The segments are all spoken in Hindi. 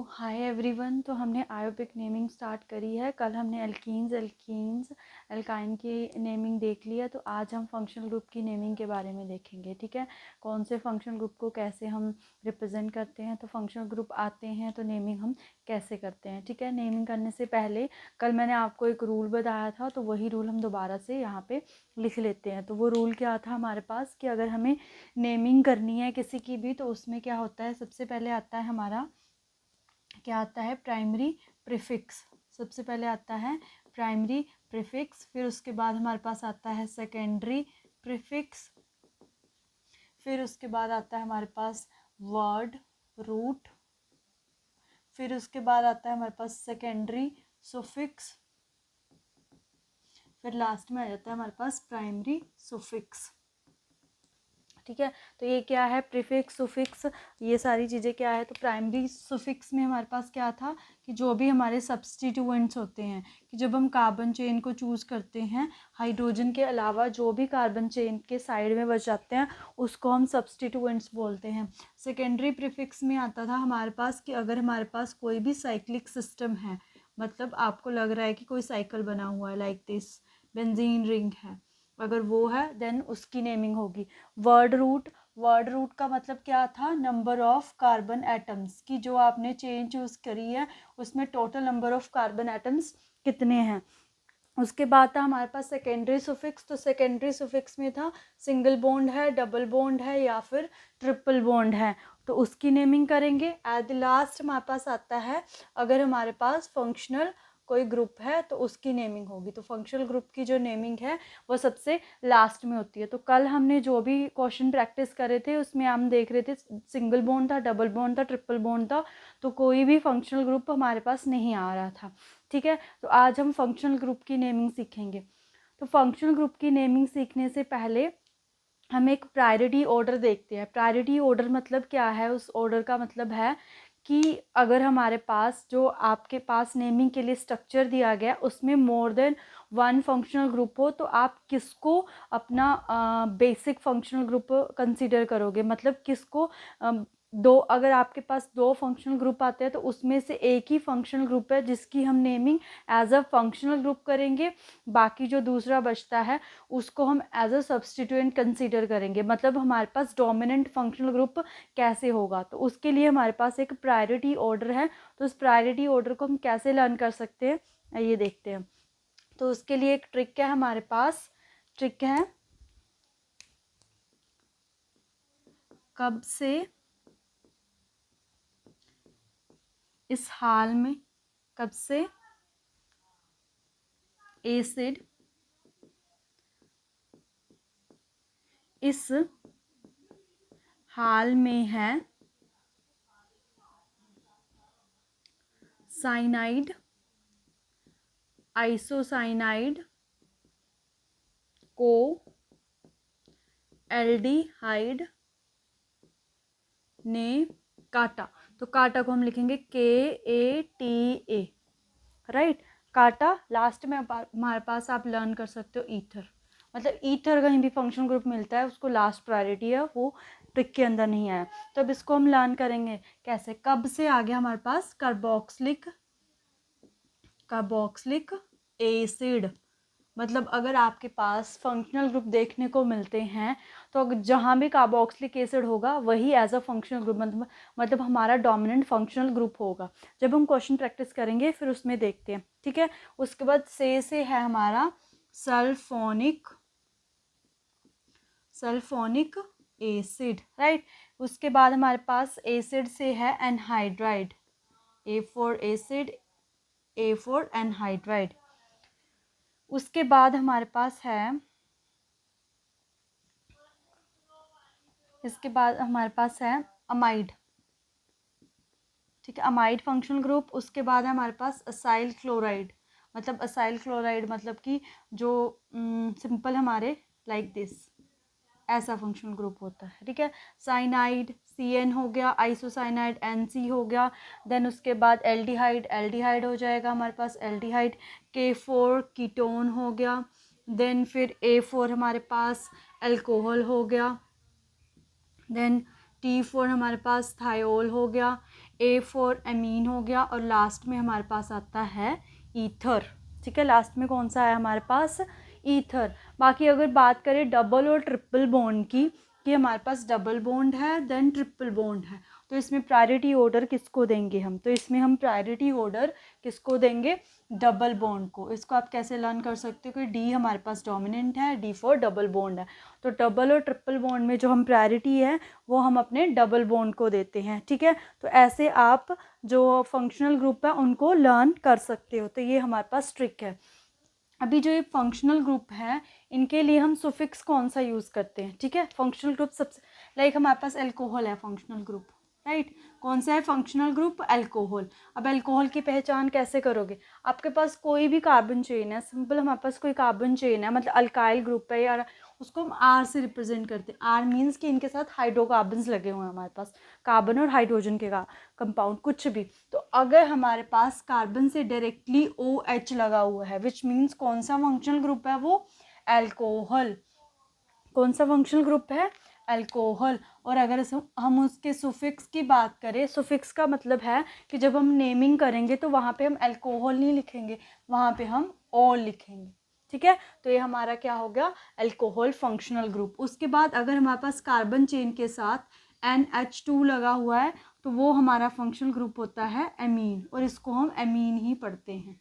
Hi everyone. तो हमने आयोपिक नेमिंग स्टार्ट करी है। कल हमने एल्कीन्स एल्काइन की नेमिंग देख लिया। तो आज हम फंक्शनल ग्रुप की नेमिंग के बारे में देखेंगे। ठीक है, कौन से फंक्शनल ग्रुप को कैसे हम रिप्रेजेंट करते हैं, तो फंक्शनल ग्रुप आते हैं तो नेमिंग हम कैसे करते हैं। ठीक है, नेमिंग करने से पहले कल मैंने आपको एक रूल बताया था, तो वही रूल हम दोबारा से यहाँ पे लिख लेते हैं। तो वो रूल क्या था हमारे पास कि अगर हमें नेमिंग करनी है किसी की भी, तो उसमें क्या होता है, सबसे पहले आता है हमारा क्या आता है, प्राइमरी प्रीफिक्स। सबसे पहले आता है प्राइमरी प्रीफिक्स, फिर उसके बाद हमारे पास आता है सेकेंडरी प्रीफिक्स, फिर उसके बाद आता है हमारे पास वर्ड रूट, फिर उसके बाद आता है हमारे पास सेकेंडरी सुफिक्स, फिर लास्ट में आ जाता है हमारे पास प्राइमरी सुफिक्स। ठीक है, तो ये क्या है, प्रीफिक्स सुफिक्स, ये सारी चीज़ें क्या है। तो प्राइमरी सुफिक्स में हमारे पास क्या था कि जो भी हमारे सब्स्टिट्यूएंट्स होते हैं, कि जब हम कार्बन चेन को चूज़ करते हैं, हाइड्रोजन के अलावा जो भी कार्बन चेन के साइड में बच जाते हैं उसको हम सब्स्टिट्यूएंट्स बोलते हैं। सेकेंडरी प्रीफिक्स में आता था हमारे पास कि अगर हमारे पास कोई भी साइक्लिक सिस्टम है, मतलब आपको लग रहा है कि कोई साइकिल बना हुआ है, लाइक दिस बेंजीन रिंग है, अगर वो है देन उसकी नेमिंग होगी। वर्ड रूट का मतलब क्या था, नंबर ऑफ कार्बन एटम्स, की जो आपने चेन चूज करी है उसमें total number of carbon atoms कितने हैं। उसके बाद था हमारे पास सेकेंडरी सुफिक्स। तो सेकेंडरी सुफिक्स में था सिंगल बॉन्ड है, डबल बॉन्ड है या फिर ट्रिपल बॉन्ड है, तो उसकी नेमिंग करेंगे। एट द लास्ट हमारे पास आता है अगर हमारे पास फंक्शनल कोई ग्रुप है तो उसकी नेमिंग होगी। तो फंक्शनल ग्रुप की जो नेमिंग है वो सबसे लास्ट में होती है। तो कल हमने जो भी क्वेश्चन प्रैक्टिस करे थे उसमें हम देख रहे थे सिंगल बॉन्ड था, डबल बॉन्ड था, ट्रिपल बॉन्ड था, तो कोई भी फंक्शनल ग्रुप हमारे पास नहीं आ रहा था। ठीक है, तो आज हम फंक्शनल ग्रुप की नेमिंग सीखेंगे। तो फंक्शनल ग्रुप की नेमिंग सीखने से पहले हम एक प्रायोरिटी ऑर्डर देखते हैं। प्रायोरिटी ऑर्डर मतलब क्या है, उस ऑर्डर का मतलब है कि अगर हमारे पास जो आपके पास नेमिंग के लिए स्ट्रक्चर दिया गया उसमें more than one functional group हो, तो आप किसको अपना बेसिक फंक्शनल ग्रुप कंसीडर करोगे, मतलब किसको दो, अगर आपके पास दो फंक्शनल ग्रुप आते हैं तो उसमें से एक ही फंक्शनल ग्रुप है जिसकी हम naming as a functional group करेंगे, बाकी जो दूसरा बचता है उसको हम एज अ सब्सटीट्यूएंट कंसीडर करेंगे। मतलब हमारे पास डोमिनेंट फंक्शनल ग्रुप कैसे होगा, तो उसके लिए हमारे पास एक प्रायोरिटी ऑर्डर है। तो उस प्रायोरिटी ऑर्डर को हम कैसे लर्न कर सकते हैं ये देखते हैं। तो उसके लिए एक ट्रिक है हमारे पास, ट्रिक है कब से इस हाल में, कब से एसिड इस हाल में है साइनाइड आइसोसाइनाइड को एल्डिहाइड ने काटा। तो काटा को हम लिखेंगे KATA, राइट। काटा, लास्ट में हमारे पास आप लर्न कर सकते हो ईथर, मतलब ईथर कहीं भी फंक्शनल ग्रुप मिलता है उसको लास्ट प्रायोरिटी है, वो ट्रिक के अंदर नहीं आया। तो अब इसको हम लर्न करेंगे कैसे। कब से आ गया हमारे पास कार्बोक्सिलिक एसिड, मतलब अगर आपके पास फंक्शनल ग्रुप देखने को मिलते हैं तो जहाँ भी कार्बोक्सिलिक एसिड होगा वही एज अ फंक्शनल ग्रुप मतलब हमारा डोमिनेंट फंक्शनल ग्रुप होगा। जब हम क्वेश्चन प्रैक्टिस करेंगे फिर उसमें देखते हैं। ठीक है, उसके बाद से है हमारा सल्फोनिक एसिड, राइट। उसके बाद हमारे पास एसिड से है anhydride, A4 acid, A4 anhydride. उसके बाद हमारे पास है, इसके बाद हमारे पास है अमाइड, ठीक है, अमाइड फंक्शनल ग्रुप। उसके बाद है हमारे पास असाइल क्लोराइड, मतलब असाइल क्लोराइड मतलब कि जो सिंपल हमारे लाइक दिस ऐसा फंक्शनल ग्रुप होता है। ठीक है, साइनाइड CN हो गया, आइसोसाइनाइड NC हो गया, देन उसके बाद एल्डिहाइड हो जाएगा हमारे पास एल्डिहाइड, K4 कीटोन हो गया, देन फिर A4 हमारे पास अल्कोहल हो गया, देन T4 हमारे पास थायोल हो गया, ए फॉर एमीन हो गया, और लास्ट में हमारे पास आता है ईथर। ठीक है, लास्ट में कौन सा है हमारे पास, ईथर। बाकी अगर बात करें डबल और ट्रिपल बॉन्ड की, कि हमारे पास डबल बॉन्ड है देन ट्रिपल बॉन्ड है, तो इसमें प्रायोरिटी ऑर्डर किसको देंगे हम, तो इसमें हम प्रायोरिटी ऑर्डर किसको देंगे, डबल बॉन्ड को। इसको आप कैसे लर्न कर सकते हो कि डी हमारे पास डोमिनेंट है, डी फॉर डबल बॉन्ड है, तो डबल और ट्रिपल बॉन्ड में जो हम प्रायोरिटी है वो हम अपने डबल बॉन्ड को देते हैं। ठीक है, तो ऐसे आप जो फंक्शनल ग्रुप है उनको लर्न कर सकते हो। तो ये हमारे पास ट्रिक है। अभी जो ये फंक्शनल ग्रुप है इनके लिए हम सुफिक्स कौन सा यूज़ करते हैं। ठीक है, फंक्शनल ग्रुप सबसे लाइक हमारे पास अल्कोहल है फंक्शनल ग्रुप, राइट। कौन सा है फंक्शनल ग्रुप, अल्कोहल। अब अल्कोहल की पहचान कैसे करोगे, आपके पास कोई भी कार्बन चेन है, सिंपल हमारे पास कोई कार्बन चेन है, मतलब अल्काइल ग्रुप है यार, उसको हम आर से रिप्रेजेंट करते हैं। आर मीन्स कि इनके साथ हाइड्रोकार्बन्स लगे हुए हैं हमारे पास, कार्बन और हाइड्रोजन के कंपाउंड कुछ भी। तो अगर हमारे पास कार्बन से डायरेक्टली OH लगा हुआ है, विच मीन्स कौन सा फंक्शनल ग्रुप है वो, अल्कोहल। कौन सा फंक्शनल ग्रुप है, अल्कोहल। और अगर हम उसके सुफिक्स की बात करें, सुफिक्स का मतलब है कि जब हम नेमिंग करेंगे तो वहाँ पे हम अल्कोहल नहीं लिखेंगे, वहाँ पे हम ऑल लिखेंगे। ठीक है, तो ये हमारा क्या हो गया, अल्कोहल फंक्शनल ग्रुप। उसके बाद अगर हमारे पास कार्बन चेन के साथ NH2 लगा हुआ है तो वो हमारा फंक्शनल ग्रुप होता है एमीन, और इसको हम एमीन ही पढ़ते हैं,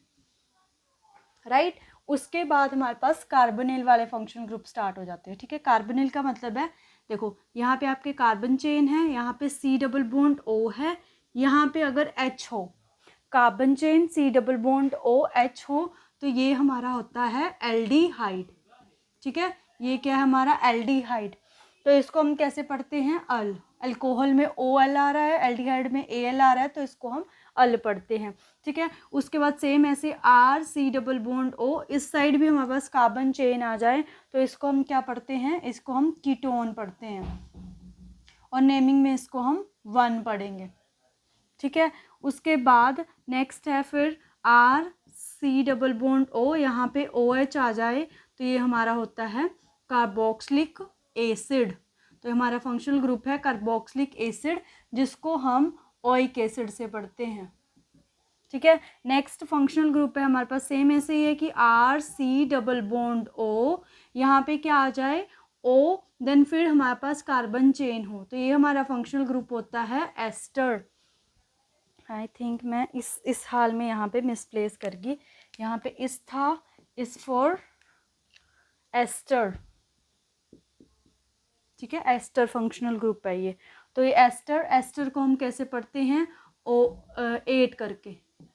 राइट। उसके बाद हमारे पास कार्बोनिल वाले फंक्शन ग्रुप स्टार्ट हो जाते हैं। ठीक है, कार्बोनिल का मतलब है, देखो यहाँ पे आपके कार्बन चेन है, यहाँ पे C डबल बॉन्ड O है, यहाँ पे अगर H हो, carbon chain C double bond OH हो, तो ये हमारा होता है एल्डिहाइड। ठीक है, ये क्या है हमारा एल्डिहाइड। तो इसको हम कैसे पढ़ते हैं, अल। अल्कोहल में OL आ रहा है, एल्डिहाइड में AL आ रहा है, तो इसको हम अल पढ़ते हैं। ठीक है, उसके बाद सेम ऐसे RC डबल बॉन्ड O, इस साइड भी हमारे पास कार्बन चेन आ जाए तो इसको हम क्या पढ़ते हैं, इसको हम कीटोन पढ़ते हैं, और नेमिंग में इसको हम 1 पढ़ेंगे। ठीक है, उसके बाद नेक्स्ट है फिर RC डबल बॉन्ड O, यहाँ पे OH आ जाए तो ये हमारा होता है कार्बोक्सिलिक एसिड। तो हमारा फंक्शनल ग्रुप है कार्बोक्सिलिक एसिड, जिसको हम ओइक एसिड से पढ़ते हैं। ठीक है, नेक्स्ट फंक्शनल ग्रुप है हमारे पास सेम ऐसे ही है कि RC डबल बॉन्ड O, यहाँ पे क्या आ जाए O, देन फिर हमारे पास कार्बन चेन हो, तो ये हमारा फंक्शनल ग्रुप होता है एस्टर। आई थिंक मैं इस हाल में यहाँ पे मिसप्लेस कर गई, यहाँ पे इस था, इस फॉर एस्टर। ठीक है, एस्टर फंक्शनल ग्रुप है ये। तो ये एस्टर को हम कैसे पढ़ते हैं, 8 करके।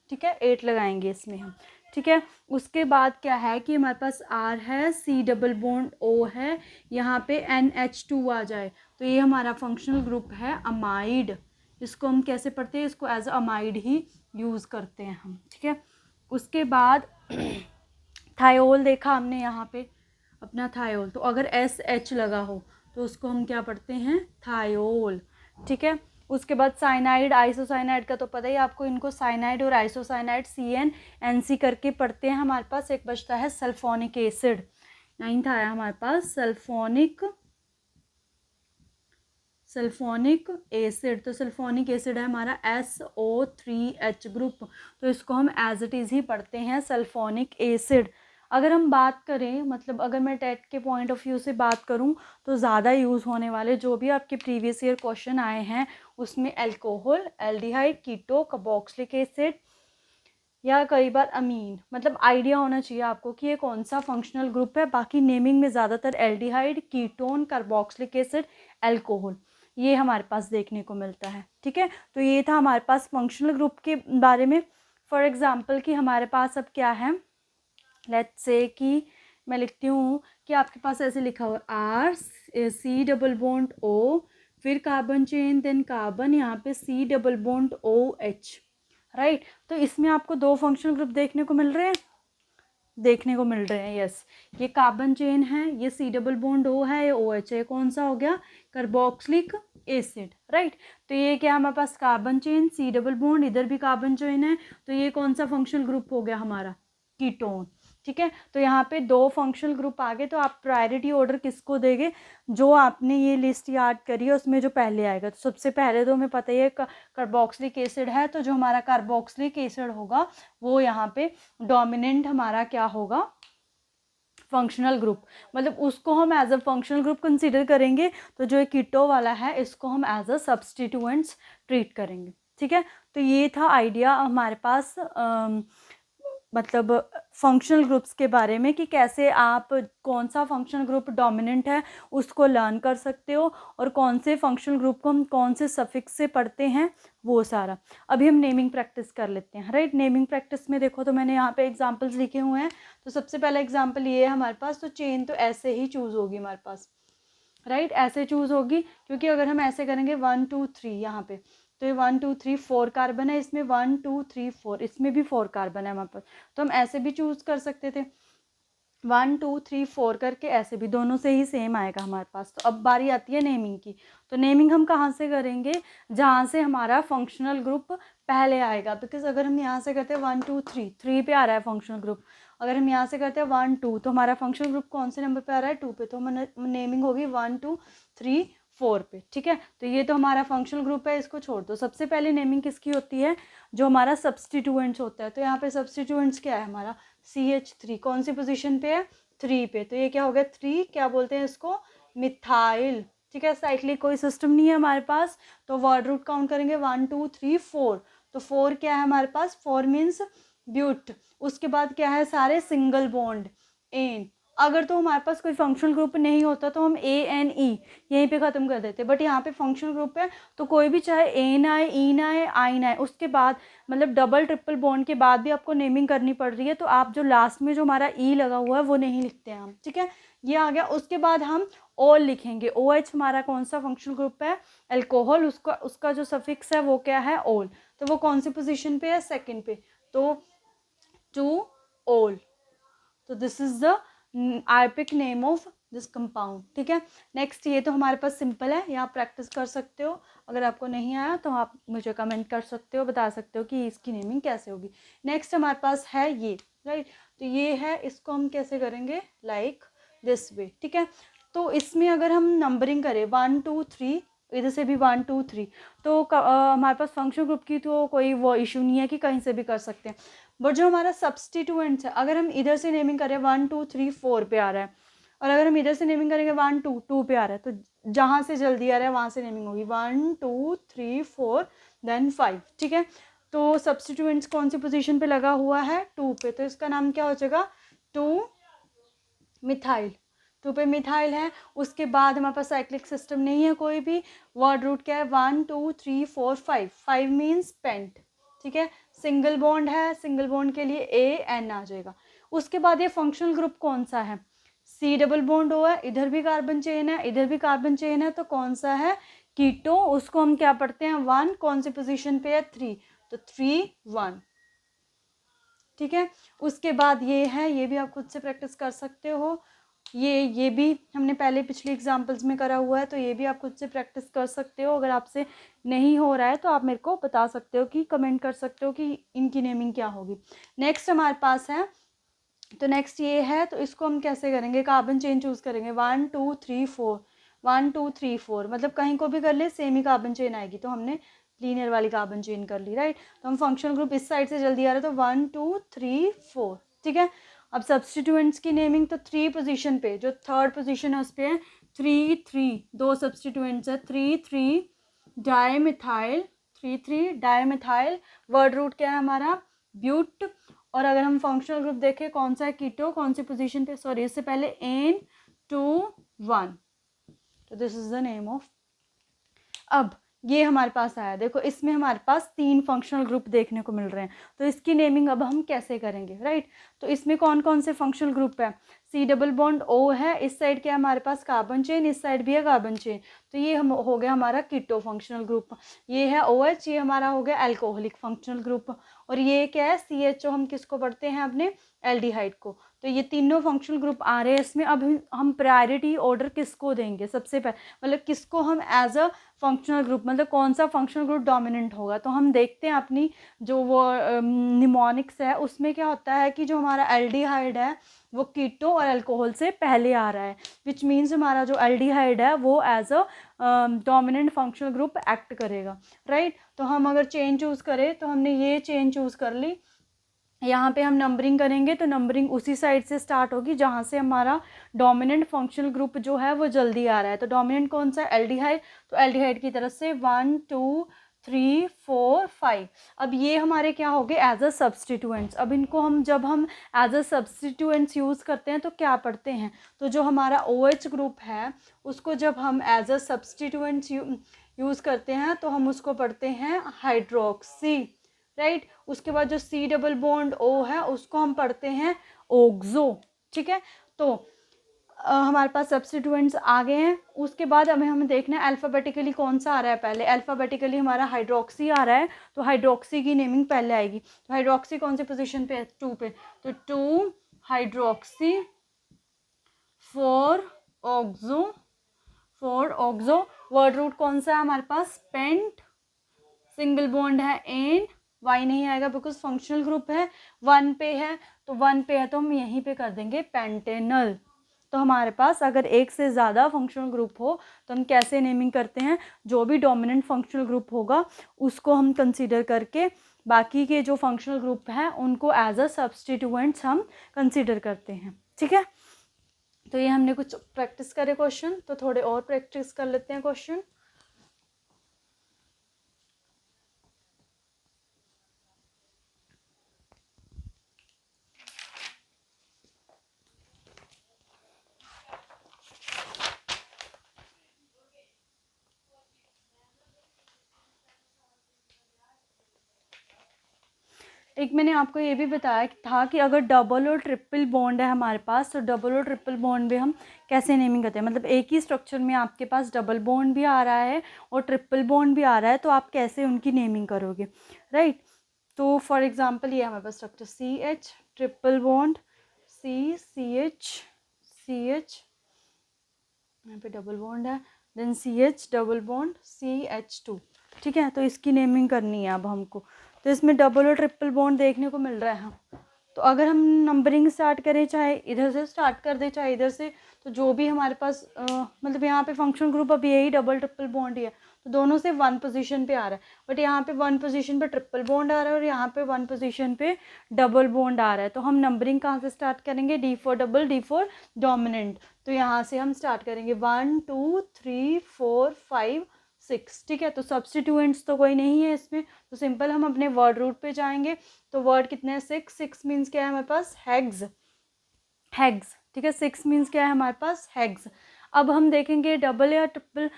ठीक है, 8 लगाएंगे इसमें हम। ठीक है, उसके बाद क्या है कि हमारे पास R है, C डबल बॉन्ड O है, यहाँ पे NH2 आ जाए तो ये हमारा फंक्शनल ग्रुप है अमाइड। इसको हम कैसे पढ़ते हैं, इसको एज अमाइड ही यूज़ करते हैं हम। ठीक है, उसके बाद थायोल देखा हमने यहाँ पे अपना थायोल, तो अगर SH लगा हो तो उसको हम क्या पढ़ते हैं, थायोल। ठीक है, उसके बाद साइनाइड, आइसोसाइनाइड का तो पता ही आपको, इनको साइनाइड और आइसोसाइनाइड CN-NC करके पढ़ते हैं। हमारे पास एक बचता है सल्फोनिक एसिड, 9th आया हमारे पास सल्फोनिक एसिड। तो सल्फोनिक एसिड है हमारा SO3H ग्रुप, तो इसको हम एज इट इज़ ही पढ़ते हैं सल्फोनिक एसिड। अगर हम बात करें, मतलब अगर मैं टेट के पॉइंट ऑफ व्यू से बात करूं तो ज़्यादा यूज़ होने वाले जो भी आपके प्रीवियस ईयर क्वेश्चन आए हैं उसमें अल्कोहल, एल्डिहाइड, कीटो, कार्बोक्सिलिक एसिड या कई बार अमीन, मतलब आइडिया होना चाहिए आपको कि ये कौन सा फंक्शनल ग्रुप है। बाकी नेमिंग में ज़्यादातर aldehyde, ketone, carboxylic acid, alcohol ये हमारे पास देखने को मिलता है। ठीक है, तो ये था हमारे पास फंक्शनल ग्रुप के बारे में। फॉर एग्जांपल कि हमारे पास अब क्या है, लेट्स से कि मैं लिखती हूँ कि आपके पास ऐसे लिखा हुआ RC डबल बॉन्ड O, फिर कार्बन चेन, देन कार्बन, यहाँ पे C double bond OH, right. तो इसमें आपको 2 फंक्शनल ग्रुप देखने को मिल रहे हैं, यस। ये कार्बन चेन है, ये C डबल बॉन्ड O है, ये OH है, कौन सा हो गया, कार्बोक्सिलिक एसिड, राइट। तो ये क्या हमारे पास carbon chain, C double bond, इधर भी कार्बन चेन है, तो ये कौन सा फंक्शनल ग्रुप हो गया हमारा, कीटोन। ठीक है। तो यहाँ पे 2 फंक्शनल ग्रुप आ गए, तो आप प्रायोरिटी ऑर्डर किसको देंगे, जो आपने ये लिस्ट याद करी है उसमें जो पहले आएगा। तो सबसे पहले तो हमें पता ही है कार्बोक्सिलिक एसिड है, तो जो हमारा कार्बोक्सिलिक एसिड होगा वो यहाँ पे डोमिनेंट हमारा क्या होगा, फंक्शनल ग्रुप, मतलब उसको हम as a functional group consider करेंगे। तो जो कीटो वाला है इसको हम एज अ सब्सटीट्यूएंट्स ट्रीट करेंगे, ठीक है। तो ये था आइडिया हमारे पास मतलब फंक्शनल ग्रुप्स के बारे में, कि कैसे आप कौन सा फंक्शनल ग्रुप डोमिनेंट है उसको लर्न कर सकते हो, और कौन से फंक्शनल ग्रुप को हम कौन से सफिक्स से पढ़ते हैं वो सारा। अभी हम नेमिंग प्रैक्टिस कर लेते हैं, राइट। नेमिंग प्रैक्टिस में देखो तो मैंने यहाँ पे एग्जांपल्स लिखे हुए हैं। तो सबसे पहला एग्जांपल ये है हमारे पास, तो चेन तो ऐसे ही चूज़ होगी हमारे पास, राइट, ऐसे चूज़ होगी, क्योंकि अगर हम ऐसे करेंगे 1 2 3 यहाँ पे, तो ये 1 2 3 4 कार्बन है, इसमें 1 2 3 4, इसमें भी 4 कार्बन है हमारे पास। तो हम ऐसे भी चूज़ कर सकते थे 1 2 3 4 करके, ऐसे भी दोनों से ही सेम आएगा हमारे पास। तो अब बारी आती है नेमिंग की। तो नेमिंग हम कहाँ से करेंगे, जहाँ से हमारा फंक्शनल ग्रुप पहले आएगा। बिकॉज अगर हम यहाँ से करते हैं 1 2 3, 3 पे आ रहा है फंक्शनल ग्रुप, अगर हम यहाँ से करते हैं 1 2, तो हमारा फंक्शनल ग्रुप कौन से नंबर पे आ रहा है, 2 पे, तो हमारा नेमिंग होगी 1 2 3 4 पे, ठीक है। तो ये तो हमारा फंक्शनल ग्रुप है, इसको छोड़ दो। सबसे पहले नेमिंग किसकी होती है, जो हमारा सब्सटीट्यूएंट्स होता है। तो यहाँ पे सब्सटीट्यूएंट्स क्या है हमारा, CH3 कौन सी पोजीशन पे है, 3 पे। तो ये क्या हो गया 3, क्या बोलते हैं इसको, मिथाइल, ठीक है। साइक्लिक कोई सिस्टम नहीं है हमारे पास, तो वर्ड रूट काउंट करेंगे 1 2 3 4। तो 4 क्या है हमारे पास, 4 मीन्स ब्यूट। उसके बाद क्या है, सारे सिंगल बॉन्ड एन। अगर तो हमारे पास कोई फंक्शनल ग्रुप नहीं होता तो हम ANE यहीं पे ख़त्म कर देते, बट यहाँ पे फंक्शनल ग्रुप है, तो कोई भी चाहे एन आए, ईन आए, आइन आए, उसके बाद मतलब डबल ट्रिपल बॉन्ड के बाद भी आपको नेमिंग करनी पड़ रही है, तो आप जो लास्ट में जो हमारा ई लगा हुआ है वो नहीं लिखते हैं हम, ठीक है। ये आ गया। उसके बाद हम ओल लिखेंगे। OH हमारा कौन सा फंक्शनल ग्रुप है, अल्कोहल, उसका जो सफिक्स है वो क्या है, ओल। तो वो कौन सी पोजीशन पे है, सेकंड पे, तो 2 ओल। तो this is the IUPAC name of this compound, ठीक है। नेक्स्ट, ये तो हमारे पास सिंपल है, ये आप प्रैक्टिस कर सकते हो। अगर आपको नहीं आया तो आप मुझे कमेंट कर सकते हो, बता सकते हो कि इसकी नेमिंग कैसे होगी। नेक्स्ट हमारे पास है ये, राइट। तो ये है, इसको हम कैसे करेंगे, लाइक दिस वे, ठीक है। तो इसमें अगर हम नंबरिंग करें 1 2 3, इधर से भी 1 2 3, तो हमारे पास फंक्शनल ग्रुप की तो कोई वो इशू नहीं है कि कहीं से भी कर सकते हैं। बट जो हमारा सब्सटीट्यूएंट्स है, अगर हम इधर से नेमिंग करें 1 2 3 4 पे आ रहा है, और अगर हम इधर से नेमिंग करेंगे 1 2 2 पे आ रहा है, तो जहाँ से जल्दी आ रहा है वहाँ से नेमिंग होगी 1 2 3 4 देन 5, ठीक है। तो सब्सटीट्यूएंट्स कौन सी पोजीशन पे लगा हुआ है, 2 पे, तो इसका नाम क्या हो जाएगा, 2 मिथाइल। 2 पे मिथाइल है। उसके बाद हमारे पास साइक्लिक सिस्टम नहीं है कोई भी। वर्ड रूट क्या है, 1 2 3 4 5, 5 मीन्स पेंट, ठीक है। सिंगल बॉन्ड है, सिंगल बॉन्ड के लिए AN आ जाएगा। उसके बाद ये फंक्शनल ग्रुप कौन सा है, C डबल बॉन्ड O है, इधर भी कार्बन चेन है, इधर भी कार्बन चेन है, तो कौन सा है, कीटो। उसको हम क्या पढ़ते हैं, 1, कौन सी पोजीशन पे है, 3, तो 3 1, ठीक है। उसके बाद ये है, ये भी आप खुद से प्रैक्टिस कर सकते हो। ये भी हमने पहले पिछले एग्जाम्पल्स में करा हुआ है, तो ये भी आप खुद से प्रैक्टिस कर सकते हो। अगर आपसे नहीं हो रहा है तो आप मेरे को बता सकते हो, कि कमेंट कर सकते हो कि इनकी नेमिंग क्या होगी। नेक्स्ट हमारे पास है, तो नेक्स्ट ये है, तो इसको हम कैसे करेंगे, कार्बन चेन चूज करेंगे 1 2 3 4, 1 2 3 4, मतलब कहीं को भी कर ले सेम ही कार्बन चेन आएगी, तो हमने लीनियर वाली कार्बन चेन कर ली, राइट। तो हम फंक्शनल ग्रुप इस साइड से जल्दी आ रहा है, तो 1 2 3 4, ठीक है। अब सब्सटीट्यूएंट्स की नेमिंग, तो 3 पोजीशन पे, जो थर्ड पोजीशन है उस पर है 3 3, 2 सब्सटीट्यूएंट्स है, 3 3 डाईमिथाइल, 3 3 डाईमिथाइल। वर्ड रूट क्या है हमारा, ब्यूट। और अगर हम फंक्शनल ग्रुप देखें कौन सा है, कीटो, कौन सी पोजीशन पे, सॉरी इससे पहले N2 1, तो this is the name of. अब ये हमारे पास आया, देखो इसमें हमारे पास 3 फंक्शनल ग्रुप देखने को मिल रहे हैं, तो इसकी नेमिंग अब हम कैसे करेंगे, राइट। तो इसमें कौन कौन से फंक्शनल ग्रुप है, C डबल बॉन्ड O है, इस साइड क्या है हमारे पास कार्बन चेन, इस साइड भी है कार्बन चेन, तो ये हम हो गया हमारा कीटो फंक्शनल ग्रुप। ये है OH, ये हमारा हो गया अल्कोहलिक फंक्शनल ग्रुप। और ये क्या है CHO, हम किसको पढ़ते हैं अपने एल्डिहाइड को। तो ये तीनों फंक्शनल ग्रुप आ रहे हैं इसमें। अब हम प्रायोरिटी ऑर्डर किसको देंगे सबसे पहले, मतलब किसको हम एज अ फंक्शनल ग्रुप, मतलब कौन सा फंक्शनल ग्रुप डोमिनेंट होगा। तो हम देखते हैं अपनी जो वो निमोनिक्स है उसमें क्या होता है कि जो हमारा एल्डिहाइड है वो कीटो और अल्कोहल से पहले आ रहा है, विच मीन्स हमारा जो एल्डिहाइड है वो as a dominant functional group act करेगा, राइट। तो हम अगर चेन चूज़ करें तो हमने ये चेन चूज़ कर ली, यहाँ पे हम नंबरिंग करेंगे तो नंबरिंग उसी साइड से स्टार्ट होगी जहाँ से हमारा डोमिनेंट फंक्शनल ग्रुप जो है वो जल्दी आ रहा है। तो डोमिनेंट कौन सा है, एल्डिहाइड, तो एल्डिहाइड की तरफ से 1 2 3 4 5। अब ये हमारे क्या हो गए एज अ सब्सटीट्यूएंट्स। अब इनको हम जब हम एज अ सब्सटीट्यूएंट्स यूज़ करते हैं तो क्या पढ़ते हैं, तो जो हमारा OH ग्रुप है उसको जब हम एज अ सब्सटीट्यूएंट्स यूज़ करते हैं तो हम उसको पढ़ते हैं हाइड्रोक्सी, राइट। उसके बाद जो C डबल बॉन्ड O है उसको हम पढ़ते हैं ऑक्सो, ठीक है। तो हमारे पास सब्स्टिट्यूएंट्स आ गए हैं। उसके बाद हमें देखना है अल्फ़ाबेटिकली कौन सा आ रहा है पहले। अल्फ़ाबेटिकली हमारा हाइड्रोक्सी आ रहा है तो हाइड्रोक्सी की नेमिंग पहले आएगी। तो हाइड्रोक्सी कौन सी पोजीशन पे है, 2 पे, तो 2 hydroxy 4 oxo, 4 oxo. Word root कौन सा है हमारे पास, पेंट, सिंगल बॉन्ड है एन, वाई नहीं आएगा बिकॉज फंक्शनल ग्रुप है, 1 पे है, तो 1 पे है तो हम यहीं पे कर देंगे पेंटेनल। तो हमारे पास अगर एक से ज़्यादा फंक्शनल ग्रुप हो तो हम कैसे नेमिंग करते हैं, जो भी डोमिनेंट फंक्शनल ग्रुप होगा उसको हम कंसीडर करके बाकी के जो फंक्शनल ग्रुप हैं उनको एज अ सब्स्टिट्यूएंट्स हम कंसीडर करते हैं, ठीक है। तो ये हमने कुछ प्रैक्टिस करे क्वेश्चन, तो थोड़े और प्रैक्टिस कर लेते हैं क्वेश्चन। एक मैंने आपको ये भी बताया था कि अगर डबल और ट्रिपल बॉन्ड है हमारे पास तो डबल और ट्रिपल बॉन्ड भी हम कैसे नेमिंग करते हैं, मतलब एक ही स्ट्रक्चर में आपके पास डबल बॉन्ड भी आ रहा है और ट्रिपल बॉन्ड भी आ रहा है तो आप कैसे उनकी नेमिंग करोगे, राइट। तो फॉर एग्जांपल ये हमारे पास structure CH triple bond CH यहाँ पे डबल बॉन्ड है, then CH double bond CH2, ठीक है। तो इसकी नेमिंग करनी है अब हमको। तो इसमें डबल और ट्रिपल बॉन्ड देखने को मिल रहा है। तो अगर हम नंबरिंग स्टार्ट करें, चाहे इधर से स्टार्ट कर दे चाहे इधर से, तो जो भी हमारे पास मतलब यहाँ पे फंक्शन ग्रुप अब यही डबल ट्रिपल बॉन्ड ही है तो दोनों से 1 पोजीशन पे आ रहा है, बट यहाँ पे 1 पोजीशन पे ट्रिपल बॉन्ड आ रहा है और यहाँ पे 1 पोजीशन पे डबल बॉन्ड आ रहा है। तो हम नंबरिंग कहाँ से स्टार्ट करेंगे, D for double, D for dominant. तो यहाँ से हम स्टार्ट करेंगे 1 2 3 4 5 6, ठीक है। तो सब्स्टिट्यूएंट्स तो कोई नहीं है इसमें, तो सिंपल हम अपने वर्ड रूट पे जाएंगे। तो वर्ड कितने हैं, 6 मीन्स क्या है हमारे पास, हेग्स, हेग्स, ठीक है। 6 मीन्स क्या है हमारे पास, हेग्स। अब हम देखेंगे डबल या ट्रिपल,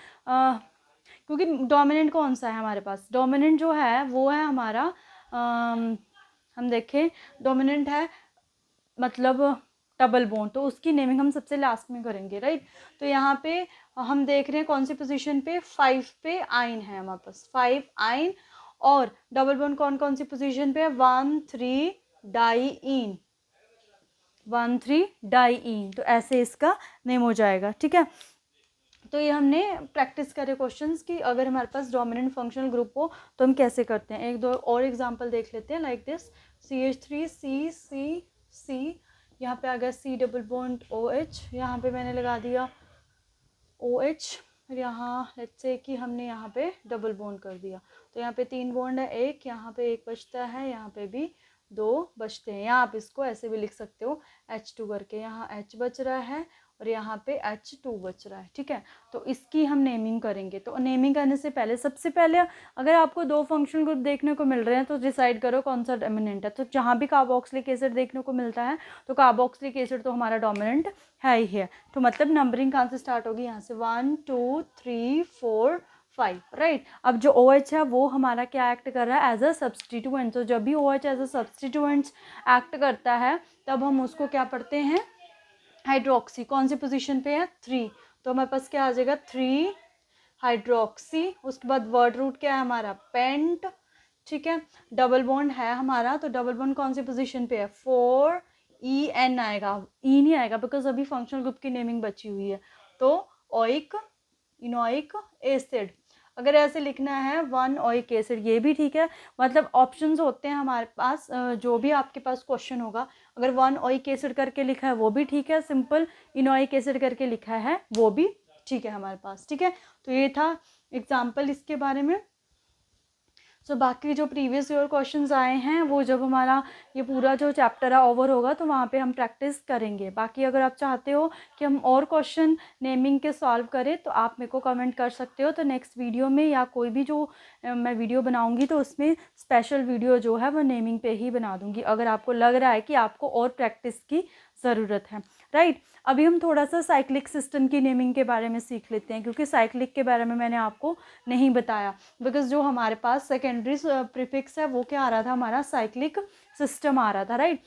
क्योंकि डोमिनेंट कौन सा है हमारे पास, डोमिनेंट जो है वो है हमारा हम देखें डोमिनेंट है मतलब डबल बॉन्ड, तो उसकी नेमिंग हम सबसे लास्ट में करेंगे, राइट। तो यहाँ पे हम देख रहे हैं कौन सी पोजीशन पे, 5 पे आइन है हमारे पास, 5 आइन। और डबल बॉन्ड कौन कौन सी पोजीशन पे है, 1 3 डाईइन, 1 3 डाईइन। तो ऐसे इसका नेम हो जाएगा, ठीक है। तो ये हमने प्रैक्टिस करे क्वेश्चंस कि अगर हमारे पास डोमिनेंट फंक्शनल ग्रुप हो तो हम कैसे करते हैं। एक दो और एग्जांपल देख लेते हैं, लाइक दिस CH3 C यहाँ पे आ गया C डबल बॉन्ड OH, यहाँ पे मैंने लगा दिया OH, फिर यहाँ लेट्स से कि हमने यहाँ पे डबल बॉन्ड कर दिया, तो यहाँ पे 3 बॉन्ड है, एक यहाँ पे एक बचता है, यहाँ पे भी 2 बचते हैं। यहाँ आप इसको ऐसे भी लिख सकते हो H2 करके, यहाँ H बच रहा है और यहाँ पे H2 बच रहा है, ठीक है। तो इसकी हम नेमिंग करेंगे। तो नेमिंग करने से पहले सबसे पहले अगर आपको 2 फंक्शनल ग्रुप देखने को मिल रहे हैं तो डिसाइड करो कौन सा डोमिनेंट है। तो जहाँ भी कार्बोक्सिलिक एसिड देखने को मिलता है तो कार्बोक्सिलिक एसिड तो हमारा डोमिनेंट है ही है। तो मतलब नंबरिंग कहाँ से स्टार्ट होगी, यहाँ से 1 2 3 4 5, राइट। अब जो OH है वो हमारा क्या एक्ट कर रहा है, एज अ सब्स्टिट्यूएंट। तो जब भी OH as a substituent act करता है तब हम उसको क्या पढ़ते हैं, हाइड्रोक्सी। कौन सी पोजीशन पे है, 3, तो हमारे पास क्या आ जाएगा 3 हाइड्रोक्सी। उसके बाद वर्ड रूट क्या है हमारा, पेंट, ठीक है। डबल बॉन्ड है हमारा, तो डबल बॉन्ड कौन सी पोजीशन पे है, 4 EN आएगा, ई नहीं आएगा बिकॉज अभी फंक्शनल ग्रुप की नेमिंग बची हुई है। तो ओइक इनोइक एसिड, अगर ऐसे लिखना है 1 ओइक एसिड, ये भी ठीक है। मतलब ऑप्शंस होते हैं हमारे पास, जो भी आपके पास क्वेश्चन होगा, अगर 1 ओइक एसिड करके लिखा है वो भी ठीक है, सिंपल इनोइक एसिड करके लिखा है वो भी ठीक है हमारे पास, ठीक है। तो ये था एग्जाम्पल इसके बारे में। सो बाकी जो प्रीवियस ईयर क्वेश्चंस आए हैं वो जब हमारा ये पूरा जो चैप्टर है ओवर होगा तो वहाँ पे हम प्रैक्टिस करेंगे। बाकी अगर आप चाहते हो कि हम और क्वेश्चन नेमिंग के सॉल्व करें तो आप मेरे को कमेंट कर सकते हो, तो नेक्स्ट वीडियो में या कोई भी जो मैं वीडियो बनाऊंगी तो उसमें स्पेशल वीडियो जो है वो नेमिंग पे ही बना दूंगी, अगर आपको लग रहा है कि आपको और प्रैक्टिस की ज़रूरत है, राइट। अभी हम थोड़ा सा साइक्लिक सिस्टम की नेमिंग के बारे में सीख लेते हैं, क्योंकि साइक्लिक के बारे में मैंने आपको नहीं बताया, बिकॉज जो हमारे पास सेकेंडरी प्रीफिक्स है वो क्या आ रहा था, हमारा साइक्लिक सिस्टम आ रहा था, राइट।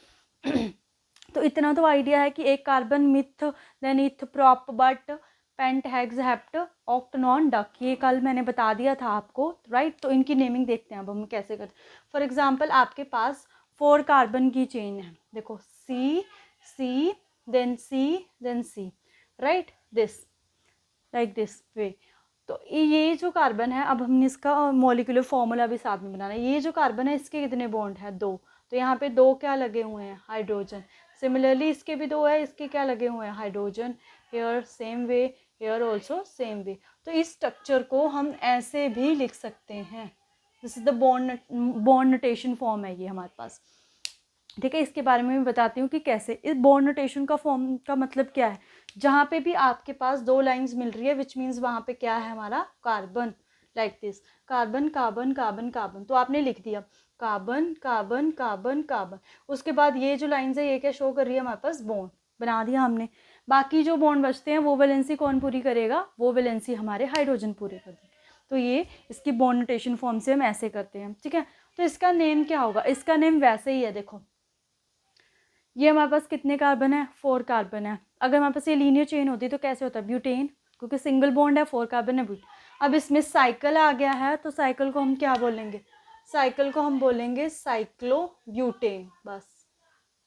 तो इतना तो आइडिया है कि एक carbon, meth, then eth, prop, but, pent, hex, hept, oct non, dec, ये कल मैंने बता दिया था आपको, राइट। तो इनकी नेमिंग देखते हैं अब हम कैसे करते हैं। फॉर एग्जाम्पल आपके पास 4 कार्बन की चेन है, देखो C C then C, right, this like this way. तो ये जो कार्बन है, अब हमने इसका मॉलिक्यूलर फॉर्मूला भी साथ में बनाना है। ये जो कार्बन है इसके कितने बॉन्ड है, 2, तो यहाँ पे 2 क्या लगे हुए हैं, हाइड्रोजन। सिमिलरली इसके भी 2 है, इसके क्या लगे हुए हैं, hydrogen. Here same way, here also same way. तो इस स्ट्रक्चर को हम ऐसे भी लिख सकते हैं, this is the bond notation form है ये हमारे पास, ठीक है। इसके बारे में मैं बताती हूँ कि कैसे। इस बॉन्ड नोटेशन का फॉर्म का मतलब क्या है, जहाँ पे भी आपके पास 2 लाइंस मिल रही है विच मीन्स वहाँ पे क्या है हमारा, carbon, like this, carbon carbon carbon carbon. तो आपने लिख दिया कार्बन कार्बन कार्बन कार्बन। उसके बाद ये जो लाइन्स है ये क्या शो कर रही है हमारे पास, बॉन्ड बना दिया हमने। बाकी जो बॉन्ड बचते हैं वो वैलेंसी कौन पूरी करेगा, वो वैलेंसी हमारे हाइड्रोजन पूरे कर देंगे। तो ये इसकी बॉन्ड नोटेशन फॉर्म से हम ऐसे करते हैं, ठीक है। तो इसका नेम क्या होगा, इसका नेम वैसे ही है, देखो ये हमारे पास कितने कार्बन है, 4 कार्बन है। अगर हमारे पास ये लीनियर चेन होती तो कैसे होता है, ब्यूटेन, क्योंकि सिंगल बॉन्ड है, 4 कार्बन है ब्यूटेन। अब इसमें साइकिल आ गया है तो साइकिल को हम क्या बोलेंगे, साइकिल को हम बोलेंगे साइक्लो ब्यूटेन, बस।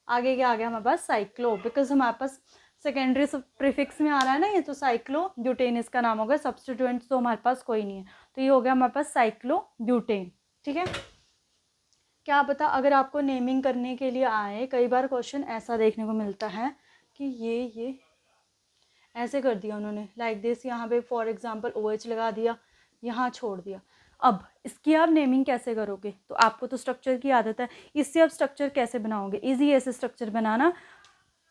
आगे क्या आ गया हमारे पास, साइक्लो, बिकॉज हमारे पास सेकेंडरी प्रीफिक्स में आ रहा है ना ये, तो साइक्लो ब्यूटेन इसका नाम होगा। सब्स्टिट्यूएंट तो हमारे पास कोई नहीं है, तो ये हो गया हमारे पास साइक्लो ब्यूटेन, ठीक है। क्या पता अगर आपको नेमिंग करने के लिए आए, कई बार क्वेश्चन ऐसा देखने को मिलता है कि ये ऐसे कर दिया उन्होंने, लाइक दिस, यहाँ पे फॉर एग्जांपल OH लगा दिया, यहाँ छोड़ दिया। अब इसकी आप नेमिंग कैसे करोगे, तो आपको तो स्ट्रक्चर की आदत है, इससे आप स्ट्रक्चर कैसे बनाओगे, ईजी ऐसे स्ट्रक्चर बनाना।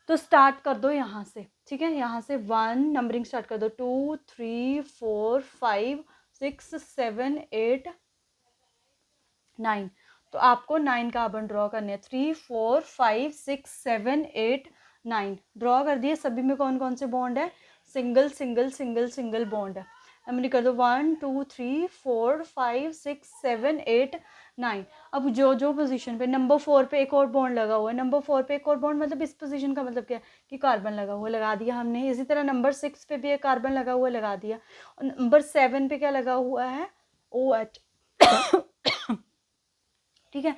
तो स्टार्ट कर दो यहाँ से, ठीक है, यहाँ से 1 नंबरिंग स्टार्ट कर दो, 2 3 4 5 6 7 8 9। तो आपको 9 कार्बन ड्रॉ करने हैं, 3 4 5 6 7 8 9 ड्रॉ कर दिए। सभी में कौन कौन से बॉन्ड है, single single single single bond है। नंबरिंग कर दो 1 2 3 4 5 6 7 8 9। अब जो जो पोजीशन पे, नंबर 4 पे एक और बॉन्ड लगा हुआ है, नंबर 4 पे एक और बॉन्ड, मतलब इस पोजीशन का मतलब क्या है कि कार्बन लगा हुआ, लगा दिया हमने। इसी तरह नंबर 6 पे भी एक कार्बन लगा हुआ, लगा दिया। नंबर 7 पे क्या लगा हुआ है, OH, ठीक है।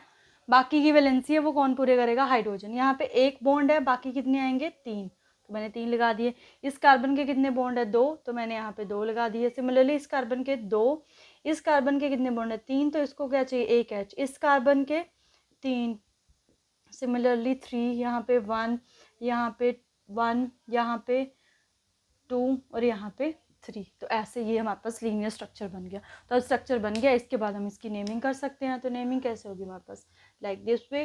बाकी की वैलेंसी है वो कौन पूरे करेगा, हाइड्रोजन। यहाँ पे एक बॉन्ड है, बाकी कितने आएंगे, 3, तो मैंने 3 लगा दिए। इस कार्बन के कितने बॉन्ड है, 2, तो मैंने यहाँ पे 2 लगा दिए। सिमिलरली इस कार्बन के 2, इस कार्बन के कितने बॉन्ड है, 3, तो इसको क्या चाहिए, 1 H। इस कार्बन के 3, सिमिलरली 3, यहाँ पे 1, यहाँ पे 1, यहाँ पे 2 और यहाँ पे 3। तो ऐसे ये हमारे पास लीनियर स्ट्रक्चर बन गया। तो अब स्ट्रक्चर बन गया, इसके बाद हम इसकी नेमिंग कर सकते हैं। तो नेमिंग कैसे होगी हमारे पास, लाइक दिस वे।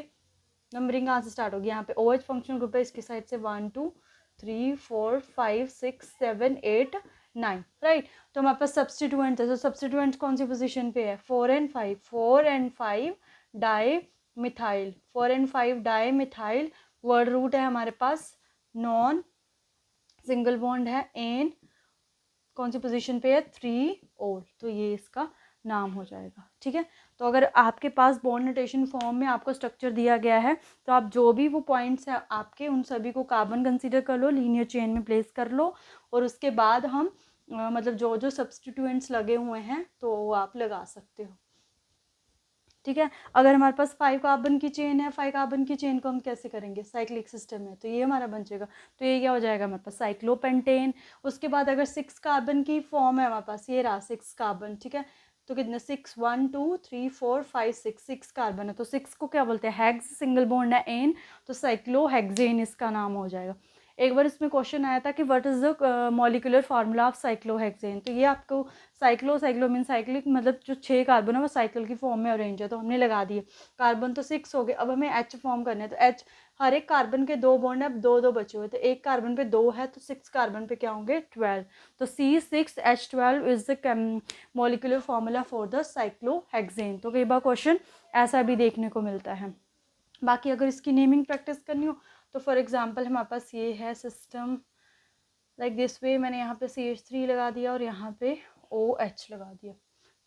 नंबरिंग कहाँ से स्टार्ट होगी, यहाँ पे OH फंक्शनल ग्रुप है, इसकी साइड से 1 2 3 4 5 6 7 8 9, राइट। तो हमारे पास सब्स्टिट्यूएंट है, तो सब्स्टिट्यूएंट कौन सी पोजीशन पे है, 4 and 5, 4 and 5 di methyl, 4 and 5 di methyl. Word root है हमारे पास नॉन, सिंगल बॉन्ड है एन, कौन सी पोजीशन पे है, 3 ओल। तो ये इसका नाम हो जाएगा, ठीक है। तो अगर आपके पास बॉन्ड नोटेशन फॉर्म में आपको स्ट्रक्चर दिया गया है तो आप जो भी वो पॉइंट्स हैं आपके, उन सभी को कार्बन कंसीडर कर लो, लीनियर चेन में प्लेस कर लो, और उसके बाद हम मतलब जो जो सब्स्टिट्यूएंट्स लगे हुए हैं तो वो आप लगा सकते हो। ठीक है। अगर हमारे पास 5 कार्बन की चेन है, 5 कार्बन की चेन को हम कैसे करेंगे, साइक्लिक सिस्टम में, तो ये हमारा बन जाएगा। तो ये क्या हो जाएगा हमारे पास, साइक्लोपेंटेन। उसके बाद अगर 6 कार्बन की फॉर्म है हमारे पास, ये रहा 6 कार्बन, ठीक है। तो कितने, 6, 1 2 3 4 5 6 कार्बन है, तो 6 को क्या बोलते हैं, हेक्स, सिंगल बॉन्ड है एन, तो साइक्लोहेक्सेन इसका नाम हो जाएगा। एक बार इसमें क्वेश्चन आया था कि what is the molecular formula of cyclohexane, तो ये आपको साइक्लो मीन साइक्लिक, मतलब जो 6 कार्बन है वो साइकिल की फॉर्म में अरेंज है, तो हमने लगा दिए। कार्बन तो 6 हो गए, अब हमें एच फॉर्म करने हैं, तो एच, हर एक कार्बन के 2 बॉन्ड है, अब 2 2 बचे हुए, तो एक कार्बन पे 2 है, तो 6 कार्बन पे क्या होंगे, 12, तो C6H12 is the molecular formula for the cyclohexane. तो कई बार क्वेश्चन ऐसा भी देखने को मिलता है। बाकी अगर इसकी नेमिंग प्रैक्टिस करनी हो तो फॉर एग्जांपल हमारे पास ये है सिस्टम लाइक दिस वे, मैंने यहाँ पे CH3 लगा दिया और यहाँ पे OH लगा दिया,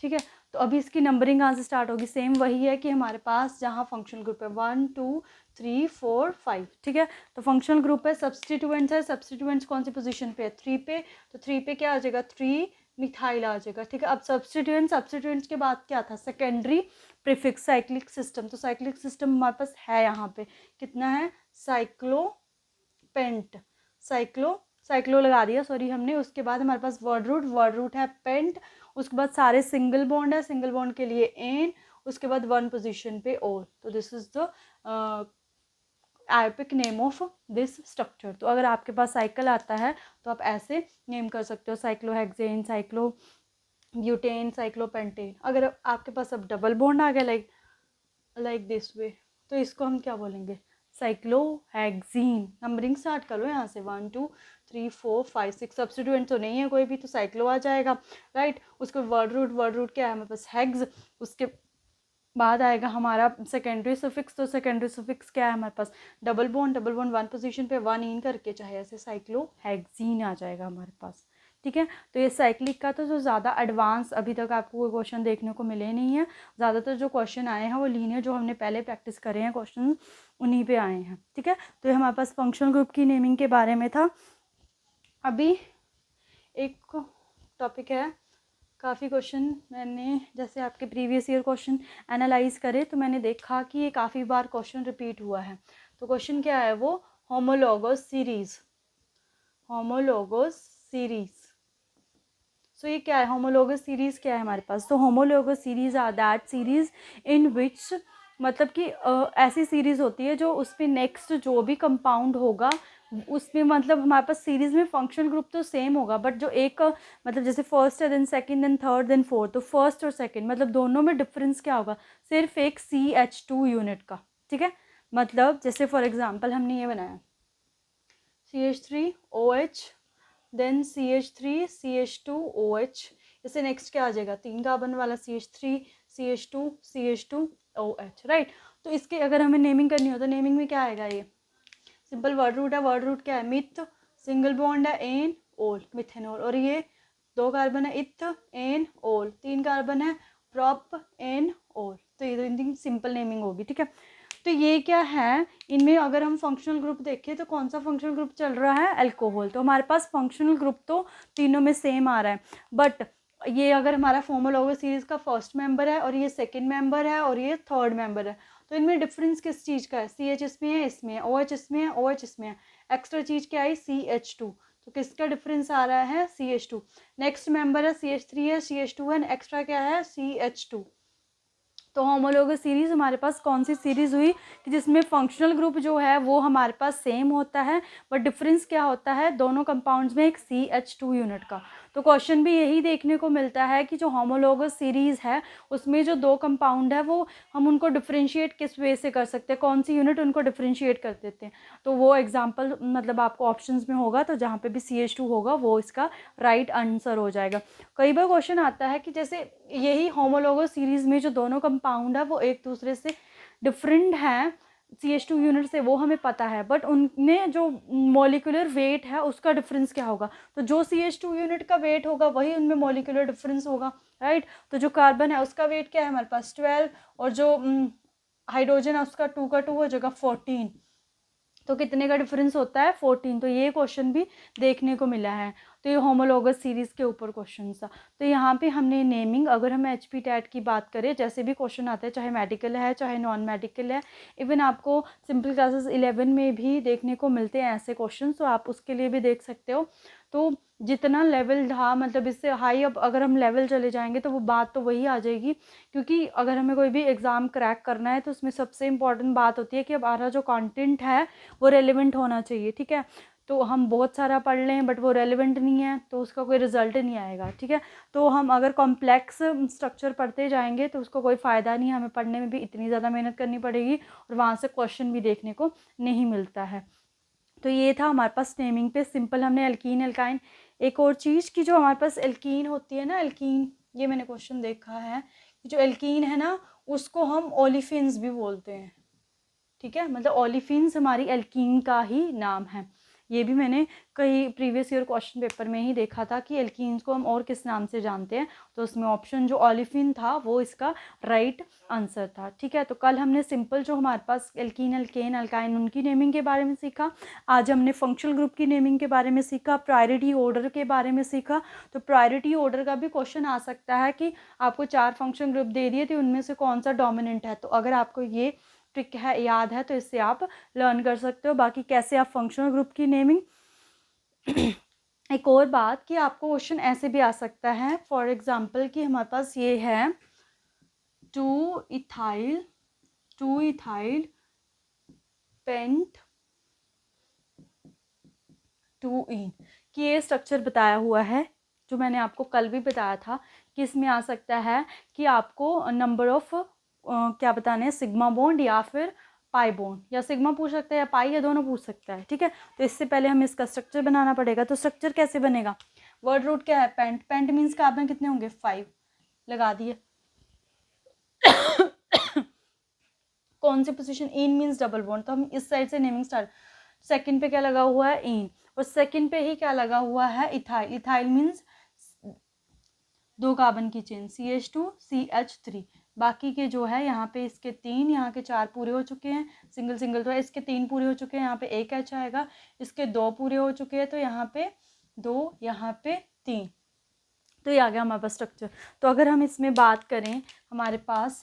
ठीक है। तो अभी इसकी नंबरिंग कहाँ से स्टार्ट होगी, सेम वही है कि हमारे पास जहाँ फंक्शनल ग्रुप है 1 2 3 4 5, ठीक है। तो फंक्शनल ग्रुप है, सब्सटीट्यूएंट्स है, सब्सटीट्यूएंट्स कौन सी पोजीशन पे है, 3 पे, तो 3 पे क्या आ जाएगा, 3 मिथाइल आ जाएगा, ठीक है। अब सब्सटीट्यूएंट्स के बाद क्या था, सेकेंडरी प्रीफिक्स, साइक्लिक सिस्टम, तो साइक्लिक सिस्टम हमारे पास है यहाँ पे कितना है, साइक्लोपेंट, साइक्लो लगा दिया सॉरी हमने। उसके बाद हमारे पास वर्ड रूट है पेंट, उसके बाद सारे सिंगल बॉन्ड है, सिंगल बॉन्ड के लिए एन, उसके बाद 1 पोजीशन पे ओ, तो this is the IUPAC name of this structure. तो अगर आपके पास साइकिल आता है तो आप ऐसे नेम कर सकते हो, साइक्लोहेक्सेन, साइक्लो ब्यूटेन, साइक्लोपेंटेन। अगर आपके पास अब डबल बॉन्ड आ गया लाइक दिस वे, तो इसको हम क्या बोलेंगे, साइक्लोहेक्सीन। नंबरिंग स्टार्ट करो यहाँ से 1 2 3 4 5 6, सब्स्टिट्यूएंट तो नहीं है कोई भी, तो साइक्लो आ जाएगा, राइट। उसके वर्ड रूट क्या है हमारे पास, हेक्स। उसके बाद आएगा हमारा सेकेंडरी सफिक्स, तो सेकेंडरी सफिक्स क्या है हमारे पास, डबल बॉन्ड 1 पोजीशन पे 1 इन करके चाहे ऐसे साइक्लोहेक्सीन आ जाएगा हमारे पास, ठीक है। तो ये साइक्लिक का तो जो ज़्यादा एडवांस अभी तक आपको कोई क्वेश्चन देखने को मिले नहीं है, ज़्यादातर जो क्वेश्चन आए हैं वो लीनियर, जो हमने पहले प्रैक्टिस करे हैं क्वेश्चन, उन्हीं पे आए हैं, ठीक है। तो ये हमारे पास फंक्शनल ग्रुप की नेमिंग के बारे में था। अभी एक टॉपिक है, काफ़ी क्वेश्चन मैंने जैसे आपके प्रीवियस ईयर क्वेश्चन एनालाइज करे तो मैंने देखा कि ये काफ़ी बार क्वेश्चन रिपीट हुआ है। तो क्वेश्चन क्या है वो, होमोलोगस सीरीज, होमोलोगस सीरीज। सो ये क्या है, होमोलोगस सीरीज क्या है हमारे पास, तो homologous series are that series in which, मतलब कि ऐसी सीरीज होती है जो उसमें नेक्स्ट जो भी कंपाउंड होगा उसमें, मतलब हमारे पास सीरीज में फंक्शनल ग्रुप तो सेम होगा, बट जो एक मतलब जैसे फर्स्ट है, then second, then third, then fourth, तो फर्स्ट और सेकंड मतलब दोनों में डिफरेंस क्या होगा, सिर्फ एक CH2 यूनिट का, ठीक है। मतलब जैसे फॉर एग्जांपल हमने ये बनाया CH3OH, देन CH3 CH2OH, इससे नेक्स्ट क्या आ जाएगा, 3 कार्बन वाला CH3 CH2 CH2OH, राइट। तो इसके अगर हमें नेमिंग करनी हो तो नेमिंग में क्या आएगा, ये सिंपल वर्ड रूट है, वर्ड रूट क्या है, मिथ, सिंगल बॉन्ड है एन ओल, मिथेनॉल, और ये 2 कार्बन है इथ एन ओल, 3 कार्बन है प्रॉप एन ओल, तो ये तो इनकी सिंपल नेमिंग होगी, ठीक है। तो ये क्या है, इनमें अगर हम फंक्शनल ग्रुप देखें तो कौन सा फंक्शनल ग्रुप चल रहा है, अल्कोहल, तो हमारे पास फंक्शनल ग्रुप तो तीनों में सेम आ रहा है, बट ये अगर हमारा होमोलोगस सीरीज का फर्स्ट मेंबर है और ये सेकंड मेंबर है और ये थर्ड मेंबर है, तो इनमें डिफरेंस किस चीज़ का है, CH इसमें है, इसमें है, OH इसमें है, OH इसमें है, एक्स्ट्रा चीज़ क्या आई, CH2, तो किसका डिफरेंस आ रहा है, CH2। नेक्स्ट मेंबर है CH3 है, CH2 है, एक्स्ट्रा क्या है, CH2। तो होमोलोगस सीरीज हमारे पास कौन सी सीरीज हुई कि जिसमें फंक्शनल ग्रुप जो है वो हमारे पास सेम होता है, बट डिफरेंस क्या होता है दोनों कंपाउंड्स में, एक CH2 यूनिट का। तो क्वेश्चन भी यही देखने को मिलता है कि जो होमोलोगस सीरीज है उसमें जो 2 कंपाउंड है वो हम उनको डिफ्रेंशिएट किस वे से कर सकते हैं, कौन सी यूनिट उनको डिफ्रेंशिएट कर देते हैं। तो वो एग्जाम्पल मतलब आपको ऑप्शंस में होगा, तो जहाँ पे भी CH2 होगा वो इसका राइट आंसर हो जाएगा। कई बार क्वेश्चन आता है कि जैसे यही होमोलोगस सीरीज में जो दोनों कंपाउंड है वो एक दूसरे से डिफरेंट हैं CH2 यूनिट से, वो हमें पता है, बट उनमें जो मॉलिक्यूलर वेट है उसका डिफरेंस क्या होगा, तो जो CH2 यूनिट का वेट होगा वही उनमें मॉलिक्यूलर डिफरेंस होगा, राइट। तो जो कार्बन है उसका वेट क्या है हमारे पास 12, और जो हाइड्रोजन है उसका 2 का 2 हो जाएगा 14, तो कितने का डिफरेंस होता है 14। तो ये क्वेश्चन भी देखने को मिला है। तो ये होमोलॉगस सीरीज़ के ऊपर क्वेश्चन था। तो यहाँ पे हमने नेमिंग, अगर हम HP टैट की बात करें, जैसे भी क्वेश्चन आता है, चाहे मेडिकल है चाहे नॉन मेडिकल है, इवन आपको सिंपल क्लासेस 11 में भी देखने को मिलते हैं ऐसे क्वेश्चन, तो आप उसके लिए भी देख सकते हो। तो जितना लेवल था, मतलब इससे हाई अब अगर हम लेवल चले जाएंगे तो वो बात तो वही आ जाएगी, क्योंकि अगर हमें कोई भी एग्ज़ाम क्रैक करना है तो उसमें सबसे इम्पॉर्टेंट बात होती है कि हमारा जो कंटेंट है वो रेलिवेंट होना चाहिए, ठीक है। तो हम बहुत सारा पढ़ लें बट वो रेलिवेंट नहीं है तो उसका कोई रिजल्ट नहीं आएगा, ठीक है। तो हम अगर कॉम्प्लेक्स स्ट्रक्चर पढ़ते जाएंगे तो उसको कोई फ़ायदा नहीं है, हमें पढ़ने में भी इतनी ज़्यादा मेहनत करनी पड़ेगी और वहाँ से क्वेश्चन भी देखने को नहीं मिलता है। तो ये था हमारे पास नेमिंग पे सिंपल, हमने एल्कीन एल्काइन। एक और चीज़ कि जो हमारे पास एल्कीन होती है ना, एल्कीन, ये मैंने क्वेश्चन देखा है कि जो एल्कीन है ना उसको हम ओलिफिन्स भी बोलते हैं, ठीक है। मतलब ओलिफिन्स हमारी एल्कीन का ही नाम है। ये भी मैंने कई प्रीवियस ईयर क्वेश्चन पेपर में ही देखा था कि एल्कीन्स को हम और किस नाम से जानते हैं, तो उसमें ऑप्शन जो ओलिफिन था वो इसका राइट आंसर था, ठीक है। तो कल हमने सिंपल जो हमारे पास एल्कीन एल्केन अल्काइन उनकी नेमिंग के बारे में सीखा। आज हमने फंक्शनल ग्रुप की नेमिंग के बारे में सीखा, प्रायोरिटी ऑर्डर के बारे में सीखा। तो प्रायोरिटी ऑर्डर का भी क्वेश्चन आ सकता है कि आपको 4 फंक्शन ग्रुप दे दिए थे, उनमें से कौन सा डोमिनेंट है। तो अगर आपको ये ट्रिक है याद है तो इससे आप लर्न कर सकते हो। बाकी कैसे आप फंक्शनल ग्रुप की नेमिंग एक और बात कि आपको क्वेश्चन ऐसे भी आ सकता है, फॉर एग्जांपल कि हमारे पास ये है 2 इथाइल पेंट 2 इन कि ये स्ट्रक्चर बताया हुआ है, जो मैंने आपको कल भी बताया था कि इसमें आ सकता है कि आपको नंबर ऑफ क्या बताने हैं, सिग्मा बॉन्ड या फिर पाई बॉन्ड, या सिग्मा पूछ सकता है या पाई, या दोनों पूछ सकता है, ठीक है। तो इससे पहले हमें इसका स्ट्रक्चर बनाना पड़ेगा। तो स्ट्रक्चर कैसे बनेगा, वर्ड रूट क्या है, पेंट, पेंट मीन्स कार्बन कितने होंगे 5, लगा दिए। कौन सी पोजीशन, इन मीन्स डबल बॉन्ड, तो हम इस साइड से नेमिंग स्टार्ट। सेकंड पे क्या लगा हुआ है, इन, और सेकंड पे ही क्या लगा हुआ है, इथाइल, इथाइल मीन्स 2 कार्बन की चेन CH2CH3। बाकी के जो है यहाँ पे इसके 3, यहाँ के 4 पूरे हो चुके हैं, सिंगल सिंगल तो है, इसके 3 पूरे हो चुके हैं, यहाँ पे 1 H आएगा, इसके 2 पूरे हो चुके हैं, तो यहाँ पे 2, यहाँ पे 3। तो ये आ गया हमारे पास स्ट्रक्चर। तो अगर हम इसमें बात करें हमारे पास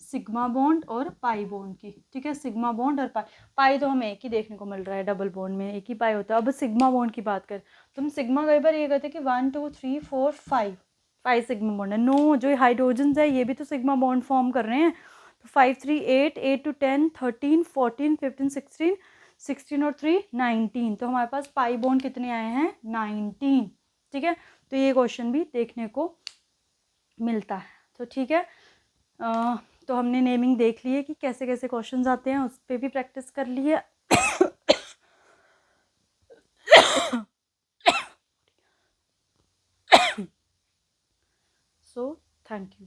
सिग्मा बॉन्ड और पाई बॉन्ड की, ठीक है, सिग्मा बॉन्ड और पाई, पाई तो हमें एक ही देखने को मिल रहा है, डबल बॉन्ड में एक ही पाई होता है। अब सिग्मा बॉन्ड की बात करें तो हम सिग्मा कई बार ये कहते हैं कि 1 2 3 4 5 सिग्मा बॉन्ड है। नो, जो हाइड्रोजन है ये भी तो सिग्मा बॉन्ड फॉर्म कर रहे हैं। तो 5 3 8 8 to 10 13 14 15 16 16 और 3 19। तो हमारे पास पाई बॉन्ड कितने आए हैं, 19, ठीक है। तो ये क्वेश्चन भी देखने को मिलता है। तो ठीक है, तो हमने नेमिंग देख ली है कि कैसे कैसे क्वेश्चंस आते हैं, उस पर भी प्रैक्टिस कर ली है। So thank you.